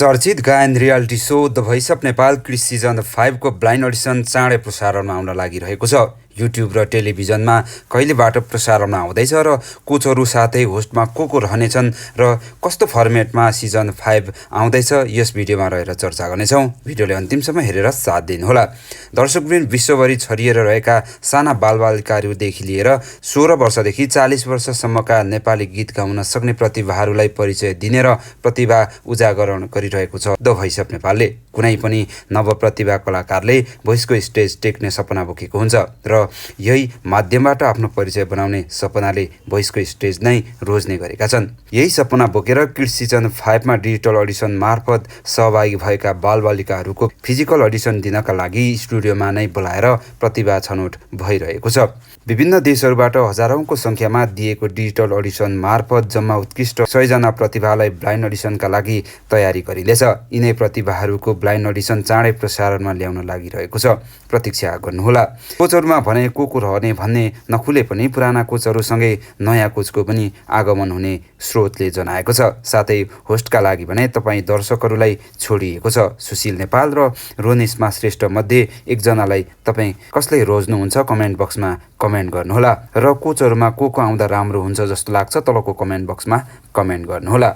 चर्चित गायन reality show the voice of Nepal kids season 5 को ब्लाइन्ड अडिसन चाँडै प्रसारणमा आउन लागिरहेको छ। युट्युब र टेलिभिजनमा कहिलेबाट प्रसारणमा आउँदैछ र कोचहरू साथै होस्टमा को रहनेछन् र कस्तो फर्मेटमा सिजन 5 आउँदैछ, यस भिडियोमा रहेर चर्चा गर्नेछौँ। भिडियोले अन्तिमसम्म हेरेर साथ दिनुहोला। दर्शकवृन्द, विश्वभरि छरिएर रहेका साना बालबालिकाहरूदेखि लिएर 16 वर्षदेखि 40 वर्षसम्मका नेपाली गीत गाउन सक्ने प्रतिभाहरूलाई परिचय दिने र प्रतिभा उजागरण गरिरहेको छ द भोइस अफ नेपालले। कुनै पनि नवप्रतिभा कलाकारले भोइसको स्टेज टेक्ने सपना बोकेको हुन्छ र यही माध्यमबाट आफ्नो परिचय बनाउने सपनाले भोइसको स्टेज नै रोज्ने गरेका छन्। यही सपना बोकेर किड्स सिजन 5 मा डिजिटल अडिसन मार्फत सहभागी भएका बालबालिकाहरूको फिजिकल अडिसन दिनका लागि स्टुडियोमा नै बोलाएर प्रतिभा छनौट भइरहेको छ। विभिन्न देशहरूबाट हजारौंको संख्यामा दिएको डिजिटल अडिसन मार्फत जम्मा उत्कृष्ट 100 जना प्रतिभालाई ब्लाइन्ड अडिसनका लागि तयारी गरिलेछ। यिनै प्रतिभाहरूको ब्लाइन्ड अडिसन चाँडै प्रसारणमा ल्याउन लागिरहेको छ। प्रतीक्षा गर्नुहोला। कोचहरूमा भने को रहने भन्ने नखुले पनि पुराना कोचहरूसँगै नयाँ कोचको पनि आगमन हुने स्रोतले जनाएको छ। साथै होस्टका लागि भने तपाईँ दर्शकहरूलाई छोडिएको छ। सुशील नेपाल र रोनिस्मा श्रेष्ठ मध्ये एकजनालाई तपाईँ कसले रोज्नुहुन्छ? कमेन्ट बक्समा कमेन्ट गर्नुहोला र कोचहरूमा को आउँदा राम्रो हुन्छ जस्तो लाग्छ तलको कमेन्ट बक्समा कमेन्ट गर्नुहोला।